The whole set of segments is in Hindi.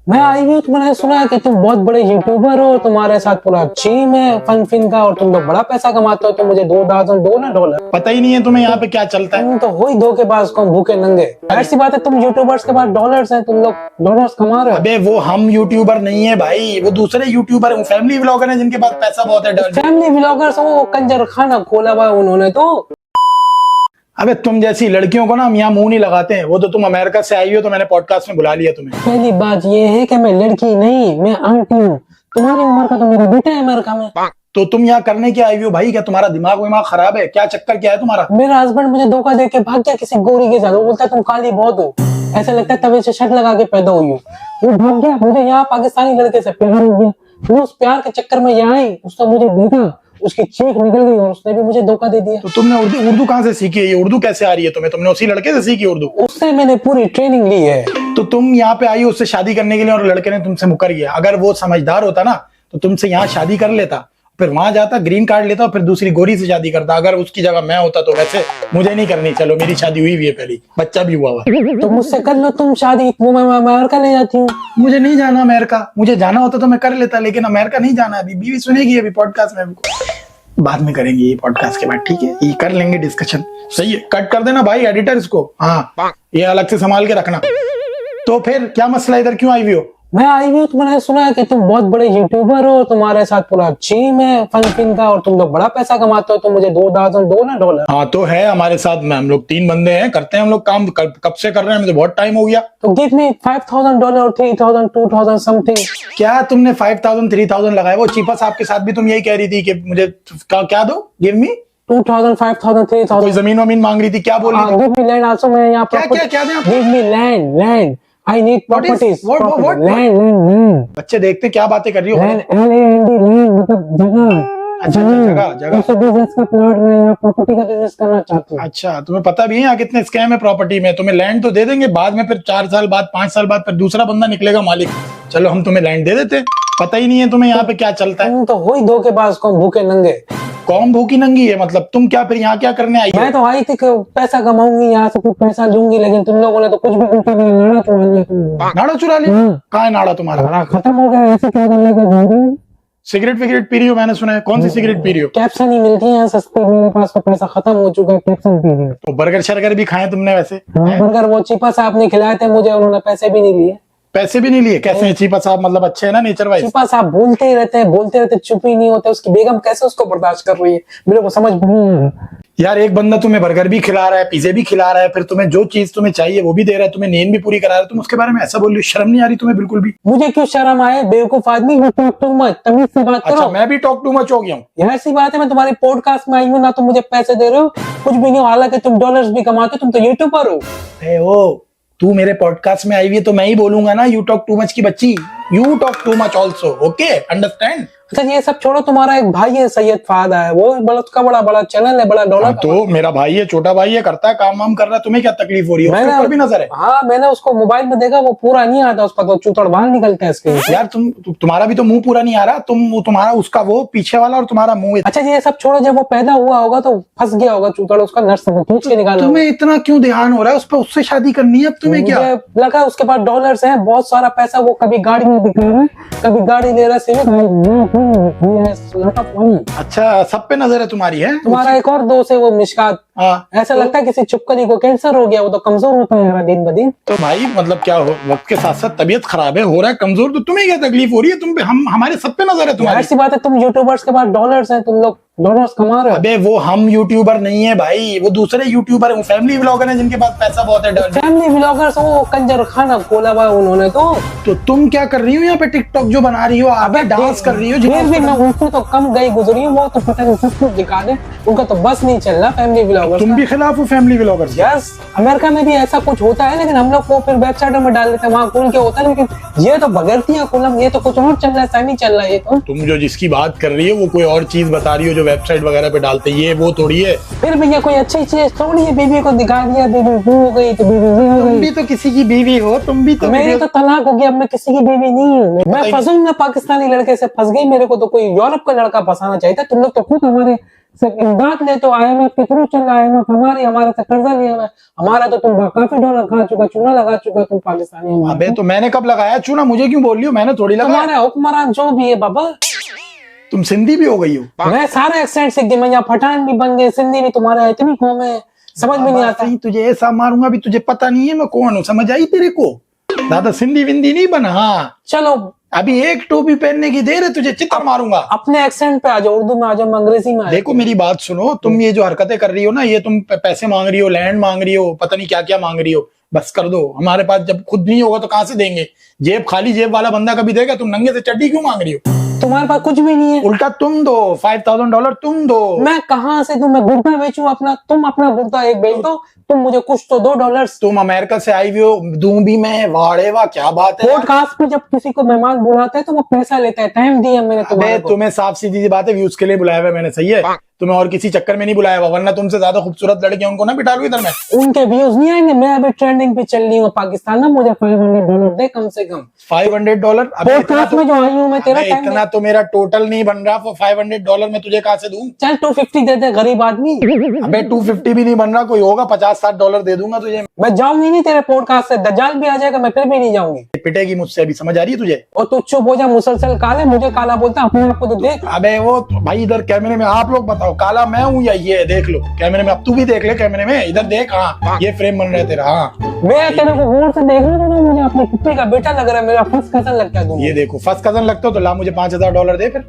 मैं आई हुई हूँ, मैंने सुना है कि तुम बहुत बड़े यूट्यूबर हो, तुम्हारे साथ पूरा टीम है फन फिन का और तुम लोग बड़ा पैसा कमाते हो। तो मुझे $2,000 पता ही नहीं है तुम्हें यहाँ पे क्या चलता है। तुम तो हो ही धोखेबाज, कौन भूखे नंगे। ऐसी बात है, तुम यूट्यूबर्स के पास डॉलर्स हैं, तुम लोग डॉलर्स कमा रहे हो। अबे वो हम यूट्यूबर नहीं है भाई, वो दूसरे यूट्यूबर है, फैमिली व्लॉगर है जिनके पास पैसा बहुत है। फैमिली व्लॉगर्स, वो कंजर खाना खोला हुआ है उन्होंने तो। अबे तुम जैसी लड़कियों को ना हम यहाँ मुंह नहीं लगाते हैं। वो तो तुम अमेरिका से आई हो तो मैंने पॉडकास्ट में बुला लिया तुम्हें। पहली बात ये है कि मैं लड़की नहीं, मैं आंटी हूँ। तुम्हारी उम्र का तो मेरा बेटा है अमेरिका में। तो तुम यहाँ करने क्या आई हो भाई? क्या तुम्हारा दिमाग विमाग खराब है? क्या चक्कर क्या है तुम्हारा? मेरा हस्बैंड मुझे धोखा दे के भाग गया किसी गोरी के साथ। वो बोलता है तुम काली बहुत हो, ऐसा लगता है तवे से शर्ट लगा के पैदा हुई हो। वो भाग गया, मुझे यहाँ पाकिस्तानी लड़के से प्यार हो गया। वो उस प्यार के चक्कर में यहाँ आई, उसने मुझे देखा, उसकी चीख निकल गई और उसने भी मुझे धोखा दे दिया। तो तुमने उर्दू कहाँ से सीखी है? ये उर्दू कैसे आ रही है तुम्हें? तुमने उसी लड़के से सीखी उर्दू? उससे मैंने पूरी ट्रेनिंग ली है। तो तुम यहाँ पे आई हो उससे शादी करने के लिए और लड़के ने तुमसे मुकर गया। अगर वो समझदार होता ना तो तुमसे यहाँ शादी कर लेता, फिर वहां जाता, ग्रीन कार्ड लेता और फिर दूसरी गोरी से शादी करता। अगर उसकी जगह मैं होता तो। वैसे मुझे नहीं करनी, चलो मेरी शादी हुई है पहले, बच्चा भी हुआ हुआ। तो मुझसे कर लो तुम शादी, वो मैं अमेरिका ले जाती हूँ। मुझे नहीं जाना अमेरिका। मुझे जाना होता तो मैं कर लेता, लेकिन अमेरिका नहीं जाना। अभी बीवी सुनेगी अभी पॉडकास्ट में, बाद में करेंगे ये पॉडकास्ट के बाद, ठीक है? ये कर लेंगे डिस्कशन। सही है, कट कर देना भाई एडिटर इसको। हाँ, ये अलग से संभाल के रखना। तो फिर क्या मसला, इधर क्यों आई हुई हो? मैं आई हुई हूँ, तो मैंने सुना है कि तुम बहुत बड़े यूट्यूबर हो, तुम्हारे साथ पूरा टीम है फन फिन का और तुम लोग बड़ा पैसा कमाते हो। तो मुझे $2,000। हाँ तो है हमारे साथ में, हम लोग 3 बंदे हैं, करते हैं हम लोग काम। कब से कर रहे हैं? मुझे बहुत टाइम हो गया। तो गिव मी $5,000 और 3,000 2,000 समथिंग। क्या तुमने 5,000 3,000 लगाए? वो चीपा साहब के साथ भी तुम यही कह रही थी कि मुझे क्या दो, गिव मी 2,000 5,000 कोई 3,000। जमीन वमीन मांग रही थी, क्या बोल रही थी? Give me land also. मैं यहाँ क्या दें? Give me land I need properties. what? Land बच्चे देखते क्या बातें कर रही हो। लैंड लैंड मतलब जगह। जगह बिजनेस का प्लॉट, मैं यहाँ प्रॉपर्टी का बिजनेस करना चाहता हूँ। अच्छा, तुम्हें पता भी है यहाँ कितने स्कैम है प्रॉपर्टी में? तुम्हें लैंड तो दे देंगे, बाद में फिर 4 साल बाद 5 साल बाद फिर दूसरा बंदा निकलेगा मालिक। चलो हम तुम्हें लैंड दे देते। पता ही नहीं है तुम्हें यहाँ पे क्या चलता है। तुम तो हो ही धोखेबाज, कौन भूखे नंगे। कौन भूखी नंगी है? मतलब तुम क्या फिर यहाँ क्या करने आई हो? मैं तो आई थी कि पैसा कमाऊंगी, यहाँ से कुछ पैसा लूंगी, लेकिन तुम लोगों ने तो कुछ भी उल्टा कर नाड़ा चुरा लिया। नाड़ा चुरा लिया? कहाँ है नाड़ा तुम्हारा? नाड़ा खत्म हो गया, ऐसे क्या करने का जा रही हूँ। सिगरेट विगरेट पी रही हो? मैंने सुना है। कौन सी सिगरेट पी रही हो? कैप्सन ही मिलती है यहाँ सस्ती, मेरे पास तो पैसा खत्म हो चुका है, कैप्सन पी रही हूँ। तो बर्गर शर्गर भी खाए तुमने वैसे? बर्गर वो चीपा साहब ने खिलाए थे मुझे, उन्होंने पैसे भी नहीं लिए। पैसे भी नहीं लिए? कैसे हैं चीपा साहब? मतलब अच्छे है ना नेचर वाइज? चीपा साहब बोलते ही रहते हैं, बोलते रहते, चुप ही नहीं होते। उसकी बेगम कैसे उसको बर्दाश्त कर रही है, मेरे को समझ नहीं। यार एक बंदा तुम्हें बर्गर भी खिला रहा है, पिज़्ज़े भी खिला रहा है, फिर तुम्हें जो चीज तुम्हें चाहिए वो भी दे रहा है, तुम्हें नींद भी पूरी करा रहा है, तुम उसके बारे में ऐसा बोल रही हो? शर्म नहीं आ रही तुम्हें बिल्कुल भी? मुझे क्यों शर्म आए, बेवकूफ आदमी। टॉक टू मच, तमीज से बात अच्छा, करो। मैं भी टॉक टू मच हो गया हूँ? यार ऐसी बात है, मैं तुम्हारी पॉडकास्ट में आई हूँ ना, तुम मुझे पैसे दे रहे हो, कुछ भी नहीं हो। हालांकि तुम डॉलर्स भी कमाते, तुम तो यूट्यूबर हो। ओ, तू मेरे पॉडकास्ट में आई हुई है तो मैं ही बोलूंगा ना, यू टॉक टू मच की बच्ची। You talk too much also, okay, understand? अच्छा ये सब छोड़ो, तुम्हारा एक भाई है सैयद फादा है, वो बड़ा उसका बड़ा चैनल है, बड़ा डॉलर। तो मेरा भाई है, छोटा भाई है, करता है, काम वाम कर रहा है, तुम्हें क्या तकलीफ हो रही है? उसके ऊपर भी नजर है। हाँ मैंने उसको मोबाइल में देखा, वो पूरा नहीं आता उसका, तो चूतड़ बाल निकलता है इसके। यार तुम्हारा भी तो मुंह पूरा नहीं आ रहा। तुम्हारा उसका वो पीछे वाला और तुम्हारा मुंह। अच्छा ये सब छोड़ो, जब वो पैदा हुआ होगा तो फंस गया होगा चूतड़, उसका नर्स खींच के निकाला। तुम्हें इतना क्यों ध्यान हो रहा है उस पर? उससे शादी करनी है अब तुम्हें? क्या लगा उसके पास डॉलर्स हैं, बहुत सारा पैसा, वो कभी गाड़ी में दिखा रहा है, कभी गाड़ी ले रहा है। अच्छा, सब पे नजर है तुम्हारी? है तुम्हारा एक और दोस्त है वो मिशकात, ऐसा लगता है किसी चुपकली को कैंसर हो गया, वो तो कमजोर होता है दिन ब दिन। तो भाई मतलब क्या हो, वक्त के साथ साथ तबीयत खराब है, हो रहा है कमजोर, तो तुम्हें क्या तकलीफ हो रही है? तुम पे हमारे सब पे नजर है तुम्हारी। ऐसी बात है, तुम यूट्यूबर्स के पास डॉलर्स हैं, तुम लोग डॉलर्स कमा रहे हो। अबे वो हम यूट्यूबर नहीं है भाई, वो दूसरे यूट्यूबर है, फैमिली व्लॉगर है जिनके पास पैसा बहुत है। फैमिली व्लॉगर्स, वो कंजर खाना खोला हुआ है उन्होंने तो। तुम क्या कर रही हो यहाँ पे? टिकटॉक जो बना रही हो, अबे डांस कर रही हो? मैं उनको तो कम गई गुजरी हूँ, वो तो पता नहीं सब कुछ दिखा दे, उनका तो बस नहीं चल रहा फैमिली व्लॉगर। तुम भी खिलाफ हो फैमिली व्लॉगर्स? यस, अमेरिका में भी ऐसा कुछ होता है, लेकिन हम लोग को फिर वेबसाइटों में डाल देते हैं, वहाँ खुल के होता है, लेकिन ये तो बगैरतियाँ कुलम, ये तो कुछ और चल रहा है, सही चल रहा है ये तो। तुम जो जिसकी बात कर रही हो वो कोई और चीज बता रही हो जो वेबसाइट वगैरह पे डालते, ये वो थोड़ी है। फिर भैया कोई अच्छी चीज थोड़ी है, बीवी को दिखा दिया, बीवी हो गई तो बीवी हो गई। तुम भी तो किसी की बीवी हो, तुम भी तो। मेरी तो तलाक हो गया, अब मैं किसी की बीवी नहीं हूँ। मैं फंसूंगा, पाकिस्तानी लड़के से फंस गई, मेरे को तो कोई यूरोप का लड़का फंसाना चाहिए था। तुम लोग तो खुद हमारे सिर्फ इमदाद ले तो IMF के थ्रू चल रहा है, IMF हमारा से कर्जा लिया हुआ है, हमारा तो तुम काफी डॉलर खा चुका, चूना लगा चुका तुम पाकिस्तानी। अबे तो मैंने कब लगाया चूना, मुझे क्यों बोल रही हो, मैंने थोड़ी लगाया। तुम्हारे हुक्मरान जो भी है बाबा, तुम सिंधी भी हो गई हो। मैं सारे एक्सेंट सीख गई, मैं यहाँ पठान भी बन गए, सिंधी भी, तुम्हारा इतनी कौम है समझ में नहीं आता। तुझे ऐसा मारूंगा भी, तुझे पता नहीं है मैं कौन हूँ, समझ आई तेरे को, ज्यादा सिंधी विंदी नहीं बना। हाँ चलो अभी एक टोपी पहनने की देर है, तुझे चित्तर मारूंगा। अपने एक्सेंट पे आ जाओ, उर्दू में आ जाओ, अंग्रेजी में आ जाओ। देखो मेरी बात सुनो, तुम ये जो हरकतें कर रही हो ना, ये तुम पैसे मांग रही हो, लैंड मांग रही हो, पता नहीं क्या क्या मांग रही हो, बस कर दो। हमारे पास जब खुद नहीं होगा तो कहाँ से देंगे, जेब खाली जेब वाला बंदा कभी देगा। तुम नंगे से चड्डी क्यों मांग रही हो, तुम्हारे पास कुछ भी नहीं है। उल्टा तुम दो, $5,000 तुम दो। मैं कहाँ से दूं, मैं गुर्दा बेचूं अपना, तुम अपना गुर्दा एक बेच दो, तुम मुझे कुछ तो $2। तुम अमेरिका से आई हुई हो, दूं भी मैं, वाड़े वाह क्या बात है। पॉडकास्ट पे जब किसी को मेहमान बुलाते हैं तो वो पैसा लेता है, टाइम दिया मैंने तुम्हारे को। तुम्हें साफ सीधी सी बात है, व्यूज के लिए बुलाया हुआ है मैंने, सही है, तुम्हें और किसी चक्कर में नहीं बुलाया हुआ, वरना तुमसे ज्यादा खूबसूरत लड़के उनको ना बिठा लूं इधर मैं। उनके व्यूज नहीं आएंगे, मैं अभी ट्रेंडिंग पे चल रही हूँ पाकिस्तान में, मुझे $500 दे कम से कम। $500? पॉडकास्ट में जो आई हूँ मैं, तेरा टाइम इतना तो मेरा टोटल नहीं बन रहा, $500 मैं तुझे कहाँ से दूं। चल 250 दे दे, गरीब आदमी। अबे 250 भी नहीं बन रहा, कोई होगा $50-60 दे दूंगा तुझे। मैं जाऊंगी नहीं तेरे पॉडकास्ट से, दज्जाल भी आ जाएगा, मैं फिर भी नहीं जाऊंगी। पिटेगी मुझसे, अभी समझ आ रही है तुझे। और तू चुप हो जा, मुसलसल काले, मुझे काला बोलता, अपने आप को तो देख। अबे वो भाई इधर कैमरे में आप लोग बताओ, काला मैं हूँ या ये, देख लो कैमरे में, अब तू भी देख ले कैमरे में, इधर देख। हाँ ये फ्रेम बन रहा है तेरा। हाँ मैं तेरे को गौर से देख रहा था, मुझे अपने कुत्ते का बेटा लग रहा है, मेरा फर्स्ट कजन लगता है। ये देखो फर्स्ट कजन लगता हो तो ला मुझे $5,000 दे फिर।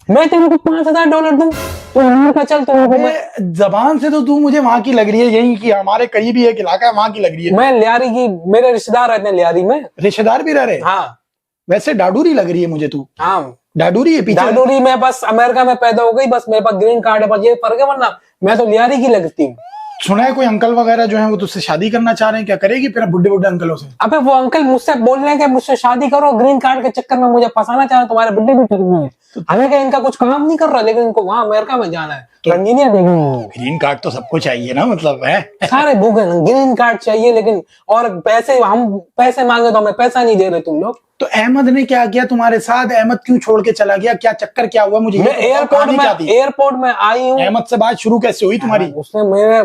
मैं तेरे को $5,000 दूं, तो अमेरिका चल, तो जबान से तो तू मुझे वहां की लग रही है, यही की हमारे करीबी एक इलाका है वहां की लग रही है। मैं लियारी की, मेरे रिश्तेदार रहते हैं लियारी में। रिश्तेदार भी रह रहे? हाँ वैसे डाडूरी लग रही है मुझे तू। हाँ डाडूरी है पीछे। डाडूरी में बस अमेरिका में पैदा हो गई, बस मेरे पास ग्रीन कार्ड है, बस ये फर्क है, वरना मैं तो लियारी की लगती हूँ। सुना है कोई अंकल वगैरह जो है वो तुझसे शादी करना चाह रहे हैं, क्या करेगी फिर बुढ़े बुढ़े अंकलों से? अबे वो अंकल मुझसे बोल रहे हैं कि मुझसे शादी करो, ग्रीन कार्ड के चक्कर में मुझे फंसाना चाह रहे, तुम्हारे बुढ़े भी ठग गए। हमें क्या इनका कुछ काम नहीं कर रहा, लेकिन इनको वहां अमेरिका में जाना है, तो रंगीनियां देखनी। ग्रीन कार्ड तो सबको चाहिए ना, मतलब है सारे भूखे हैं, ग्रीन कार्ड चाहिए, लेकिन और पैसे, हम पैसे मांगे तो हमें पैसा नहीं दे रहे तुम लोग। तो अहमद ने क्या किया तुम्हारे साथ? अहमद क्यों छोड़ के चला गया, क्या चक्कर क्या हुआ मुझे? मैं एयरपोर्ट में आई हूँ। अहमद से बात शुरू कैसे हुई तुम्हारी? उसने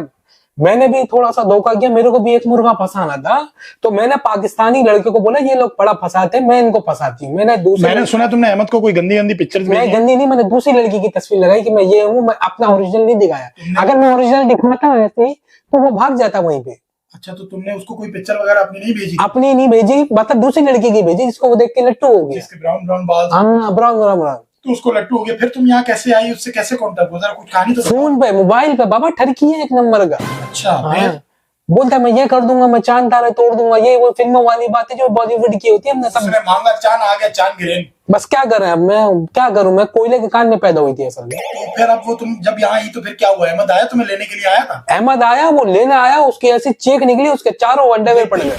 मैंने भी थोड़ा सा धोखा किया, मेरे को भी एक मुर्गा फंसाना था, तो मैंने पाकिस्तानी लड़के को बोला ये लोग बड़ा फंसाते हैं, मैं इनको फंसाती हूँ। मैंने सुना तुमने अहमद को कोई गंदी गंदी पिक्चर्स भेजी? मैं गंदी नहीं, मैंने दूसरी लड़की की तस्वीर लगाई कि मैं ये हूँ, मैं अपना ओरिजिनल नहीं दिखाया। अगर मैं ओरिजिनल दिखाता ऐसे ही तो वो भाग जाता वहीं पे। अच्छा तो तुमने उसको कोई पिक्चर वगैरह अपनी नहीं भेजी? अपनी नहीं भेजी, मतलब दूसरी लड़की की भेजी, जिसको वो देख के लट्टू हो गया, जिसके ब्राउन ब्राउन बाल। हाँ ब्राउन। तो उसको लट्टू हो गया, फिर तुम यहाँ कैसे आई, उससे कैसे कांटेक्ट हुआ, कुछ कहानी तो फोन पे, मोबाइल पे बाबा, ठरकी है एक नंबर का। अच्छा हाँ। बोलता है मैं ये कर दूंगा, मैं चांद तारे तोड़ दूंगा, ये वो फिल्मों वाली बातें जो बॉलीवुड की होती है, हमने सब मांगा, चांद आ गया, चांद गिरे। बस क्या करें, अब मैं क्या करूं, मैं कोयले के कान में पैदा हुई थी असल में। तो फिर अब वो तुम जब यहाँ आई तो फिर क्या हुआ? अहमद आया तुम्हें लेने के लिए? आया था अहमद आया, वो लेने आया, उसकी ऐसी चेक निकली, उसके चारों अंडरवेयर पड़ गए।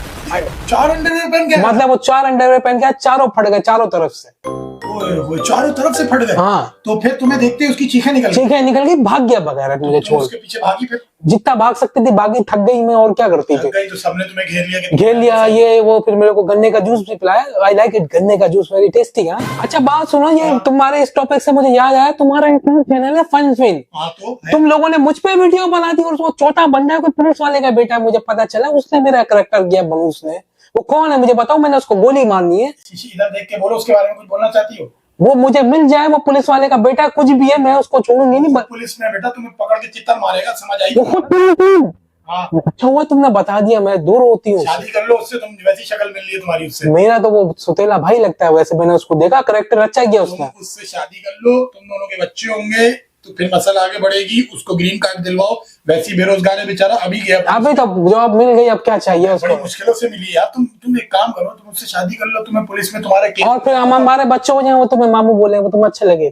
4 अंडरवेयर पहन के? मतलब वो 4 अंडरवेयर पहन के चारों फट गए, चारों तरफ से। वो चारों तरफ से फट गए? हाँ। तो फिर तुम्हें देखते ही उसकी चीखें निकल गई, भाग गया बगैर मुझे छोड़। उसके पीछे भागी, फिर जितना भाग सकती थी भागी, थक गई मैं, और क्या करती थी। तो सबने तुम्हें घेर लिया ये वो, फिर मेरे को गन्ने का जूस भी पिलाया। आई लाइक इट, गन्ने का जूस वेरी टेस्टी। हाँ अच्छा बात सुनो, ये तुम्हारे इस टॉपिक से मुझे याद आया, तुम्हारा यूट्यूब चैनल है फन फिन। तो तुम लोगों ने मुझ पे वीडियो बना दी, और वो चौथा बंदा है, कोई पुलिस वाले का बेटा है, मुझे पता चला, उसने मेरा करेक्टर किया बनूस ने। वो कौन है मुझे बताओ, मैंने उसको गोली मारनी है। इधर देख के बोलो, उसके बारे में कुछ बोलना चाहती हो? वो मुझे मिल जाए, वो पुलिस वाले का बेटा कुछ भी है, मैं उसको छोड़ूंगी नहीं। पुलिस में बेटा तुम्हें पकड़ के चित्तर मारेगा, समझ आई? हाँ। अच्छा हुआ तुमने बता दिया, मैं दूर होती हूँ। शादी कर लो उससे, तुम वैसी शक्ल मिल रही है तुम्हारी उससे। मेरा तो वो सुतेला भाई लगता है, वैसे मैंने उसको देखा, करेक्टर अच्छा किया उसने। उससे शादी कर लो, तुम दोनों के बच्चे होंगे, तो फिर मसला आगे बढ़ेगी, उसको ग्रीन कार्ड दिलवाओ। वैसी बेरोजगार है बेचारा, अभी गया, अभी तो जॉब मिल गई, अब क्या चाहिए उसको? बड़ी मुश्किलों से मिली यार। तुम एक काम करो, तुम उससे शादी कर लो, तुम्हें पुलिस में तुम्हारे केस, और फिर हमारे बच्चे हो जाए, वो तुम्हें मामू बोले, वो तुम्हें अच्छे लगे।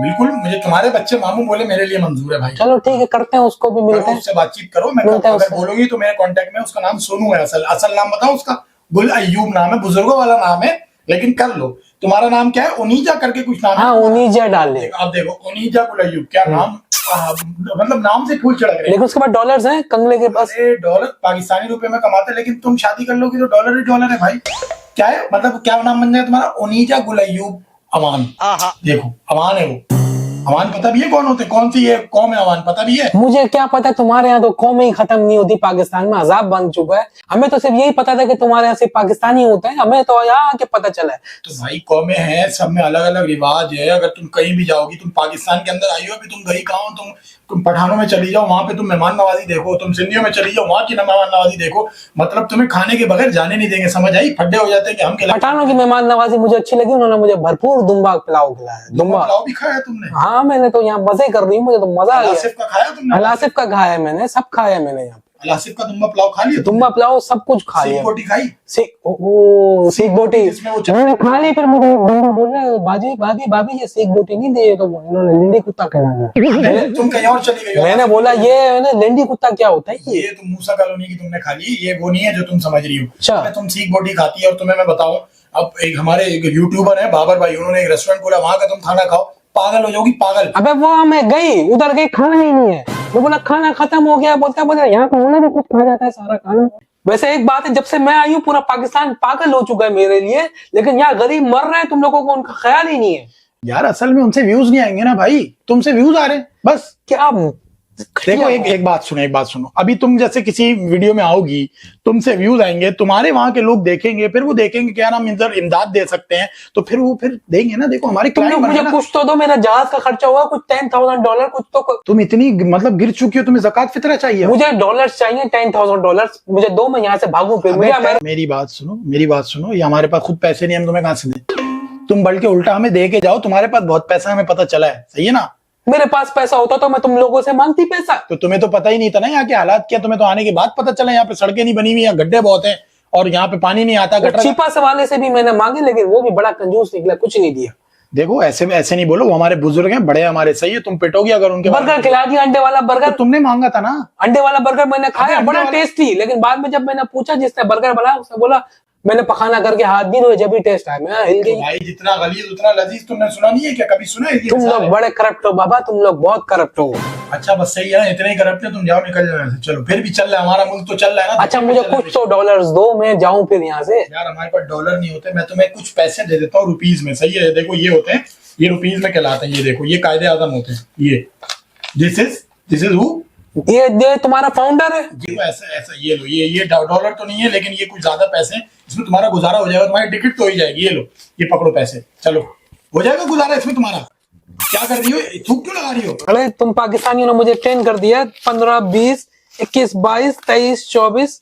बिल्कुल, मुझे तुम्हारे बच्चे मामू बोले मेरे लिए मंजूर है भाई। चलो ठीक है, करते हैं, उसको भी मिलते हैं, उससे बातचीत करो। मैं अगर बोलोगी तो मेरे कांटेक्ट में, उसका नाम सोनू है, असल नाम बताओ उसका? गुल अय्यूब नाम है, बुजुर्गों वाला नाम है, लेकिन कर लो। तुम्हारा नाम क्या है? ओनीजा करके कुछ नाम है? हाँ ओनीजा डाल ले। आप देखो, ओनीजा गुल अय्यूब, क्या नाम, मतलब नाम से फूल चढ़ गए। लेकिन उसके बाद डॉलर्स हैं कंगले के पास। डॉलर पाकिस्तानी रुपए में कमाते, लेकिन तुम शादी कर लोगी तो डॉलर ही डॉलर है भाई। क्या है मतलब, क्या नाम बन जाए तुम्हारा? ओनीजा गुल अय्यूब अमान। देखो अमान है वो। अवान पता भी है कौन होते, कौन सी ये कौम है अवान, पता भी है? मुझे क्या पता, तुम्हारे यहाँ तो कौमें ही खत्म नहीं होती, पाकिस्तान में अजाब बन चुका है। हमें तो सिर्फ यही पता था कि तुम्हारे यहाँ सिर्फ पाकिस्तानी होते हैं, हमें तो यहाँ आके पता चला है। तो भाई कौमें हैं, सब में अलग अलग रिवाज है। अगर तुम कहीं भी जाओगी, तुम पाकिस्तान के अंदर आई हो, अभी तुम गई कहाँ हो, तुम पठानों में चली जाओ, वहां पे तुम मेहमान नवाजी देखो, तुम सिंधियों में चली जाओ, वहां की मेहमान नवाजी देखो, मतलब तुम्हें खाने के बगैर जाने नहीं देंगे, समझ आई? फड्डे हो जाते हैं कि हम खिलाएं। पठानों की मेहमान नवाजी मुझे अच्छी लगी, उन्होंने मुझे भरपूर दुम्बा पुलाव खिलाया। दुम्बा पुलाव भी खाया तुमने? हाँ, मैंने तो यहाँ मजे कर रही हूँ, मुझे तो मजा आ गया। अलासिफ का खाया तुमने? अलासिफ का खाया है मैंने, सब खाया है मैंने यहाँ। अलासिफ का दुम्बा पुलाव खा लिया? दुम्बा पुलाव सब कुछ खा लिया। सीख बोटी खाई? सीख बोटी जिसमें वो मैंने खा ली, फिर मुझे बंदा बोल रहा है बाजी भाभी भाभी ये सीख बोटी नहीं दी, तो इन्होंने लेंडी कुत्ता खिलाया। तुम कहीं और चली गई हो। मैंने बोला ये है ना लेंडी कुत्ता क्या होता है ये? ये तुम मूसा कॉलोनी की तुमने खा ली, ये वो नहीं है जो तुम समझ रही हो। अच्छा। तुम सीख बोटी खाती है। और तुम्हें मैं बताऊं, अब एक हमारे एक यूट्यूबर है बाबर भाई, उन्होंने एक रेस्टोरेंट खोला, वहां का तुम खाना खाओ, पागल हो जाओगी, पागल। अबे वो मैं गई उधर गई, खाना ही नहीं है। मैं बोला खाना खत्म हो गया, बोलता यहाँ तो उन्होंने भी कुछ खा जाता है सारा खाना। वैसे एक बात है, जब से मैं आई हूँ पूरा पाकिस्तान पागल हो चुका है मेरे लिए, लेकिन यहाँ गरीब मर रहे हैं, तुम लोगों को उनका ख्याल ही नहीं है। यार असल में उनसे व्यूज नहीं आएंगे ना भाई, तुमसे व्यूज आ रहे हैं बस। क्या देखो एक बात सुनो, अभी तुम जैसे किसी वीडियो में आओगी, तुमसे व्यूज आएंगे, तुम्हारे वहां के लोग देखेंगे, फिर वो देखेंगे क्या नाम इधर इमदाद दे सकते हैं, तो फिर वो फिर देंगे ना। देखो हमारे तुम लोग मुझे कुछ तो दो, मेरा जहाज का खर्चा हुआ कुछ $10,000 कुछ तो। तुम इतनी मतलब गिर चुकी हो, तुम्हें ज़कात फितरा चाहिए। मुझे डॉलर्स चाहिए, $10,000 मुझे दो, मैं यहाँ से भागू फिर। मेरी बात सुनो, ये हमारे पास खुद पैसे नहीं, हम तुम्हें कहाँ से दें? तुम बल्कि उल्टा हमें दे के जाओ, तुम्हारे पास बहुत पैसा, हमें पता चला है, सही है ना? मेरे पास पैसा होता तो मैं तुम लोगों से मांगती पैसा। तो तुम्हें तो पता ही नहीं था ना यहाँ के हालात क्या, तुम्हें तो आने के बाद पता चला यहाँ पे सड़कें नहीं बनी हुई, यहाँ गड्ढे बहुत हैं और यहाँ पे पानी नहीं आता। गटर चीपा से वाले से भी मैंने मांगे, लेकिन वो भी बड़ा कंजूस निकला, कुछ नहीं दिया। देखो ऐसे नहीं बोलो, वो हमारे बुजुर्ग हैं, बड़े हमारे, सही है? तुम पिटोगी अगर उनके। बर्गर खिला दिया, अंडे वाला बर्गर। तो तुमने मांगा था ना अंडे वाला बर्गर, मैंने खाया, बड़ा टेस्टी। लेकिन बाद में जब मैंने पूछा जिसने बर्गर बनाया, उसने बोला मैंने पखाना करके हाथ भी धोए जब भी टेस्ट आया। मैं हिल गई। भाई जितना गलीज उतना लजीज, तुमने सुना नहीं है क्या? कभी सुना है? तुम लोग बड़े करप्ट हो बाबा, तुम लोग बहुत करप्ट हो। अच्छा बस सही है, इतने ही करप्ट है, तुम जाओ, निकल जाओ यहाँ से। चलो फिर भी चल रहा है, हमारा मुल्क तो चल रहा है ना। अच्छा मुझे कुछ तो डॉलर्स दो, मैं जाऊं फिर यहाँ से। यार हमारे पास डॉलर नहीं होते, मैं तुम्हें कुछ पैसे दे देता हूँ रुपीज में, सही है? देखो ये होते हैं, ये रुपीज में कहलाते हैं, ये देखो ये कायदे आजम होते हैं, ये दिस इज हु, ये तुम्हारा फाउंडर है। ये ऐसा ये लो, ये डॉलर तो नहीं है, लेकिन ये कुछ ज्यादा पैसे हैं, इसमें तुम्हारा गुजारा हो जाएगा, तुम्हारी टिकट तो हो ही जाएगी। ये लो, ये पकड़ो पैसे, चलो हो जाएगा गुजारा इसमें तुम्हारा। क्या कर रही हो, थूक क्यों लगा रही हो? अरे तुम पाकिस्तानियों ने मुझे ट्रेन कर दिया। 15, 20, 21, 22, 23, 24,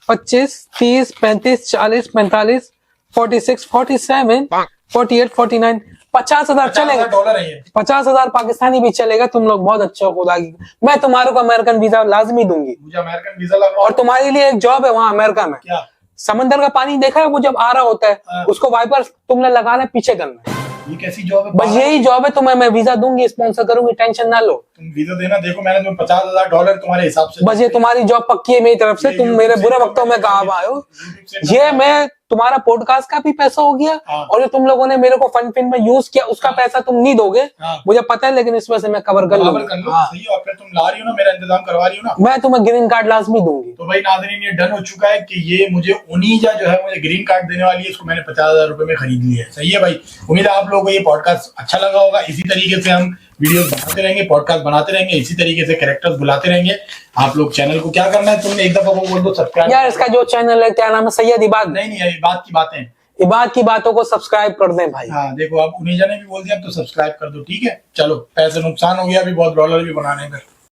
25, 30, 35, 40, 45, 46, 47, 48, 49, 50,000 चलेगा। डॉलर है ये। 50,000 पाकिस्तानी भी चलेगा। तुम लोग बहुत अच्छे हो, खुदा की। मैं तुम्हारे को अमेरिकन वीजा लाजमी दूंगी। मुझे अमेरिकन वीजा लगा। और तुम्हारे लिए एक जॉब है वहां अमेरिका में। क्या? समंदर का पानी देखा है वो जब आ रहा होता है, उसको वाइपर तुमने लगाना है, पीछे करना है। ये कैसी जॉब है? बस यही जॉब है। तुम्हें मैं वीजा दूंगी, स्पॉन्सर करूंगी, टेंशन ना लो। तुम वीजा देना, देखो मैंने तुम्हें $50,000 तुम्हारे हिसाब से। बस ये तुम्हारी जॉब पक्की है मेरी तरफ से। तुम मेरे बुरे वक्तों में काम आए हो। ये मैं तुम्हारा पॉडकास्ट का भी पैसा हो गया, और जो तुम लोगों ने मेरे को फन फिन में यूज किया उसका पैसा तुम नहीं दोगे, मुझे पता है, लेकिन इस वजह से मैं कवर कर लूंगा। सही है। और फिर तुम ला रही हो ना, मेरा इंतजाम करवा रही हो ना, मैं तुम्हें ग्रीन कार्ड लाजमी दूंगी। तो भाई नाज़रीन ये डन हो चुका है कि ये मुझे उनीजा जो है मुझे ग्रीन कार्ड देने वाली है, इसको मैंने $50,000 में खरीद लिया है। सही है भाई? उम्मीद है आप लोगों को ये पॉडकास्ट अच्छा लगा होगा। इसी तरीके से हम वीडियोस बनाते रहेंगे, पॉडकास्ट बनाते रहेंगे, इसी तरीके से कैरेक्टर्स बुलाते रहेंगे। आप लोग चैनल को क्या करना है, तुमने एक दफा वो बोल दो, सब्सक्राइब। यार इसका जो चैनल है क्या नाम है, सैयद इबाद। नहीं ये बात की बातें, इबाद की बातों को सब्सक्राइब कर दें भाई। हाँ देखो, अब उनीजा ने भी बोल दिया, अब तो सब्सक्राइब कर दो, ठीक है? चलो पैसे नुकसान हो गया, अभी बहुत डॉलर भी बनाने में।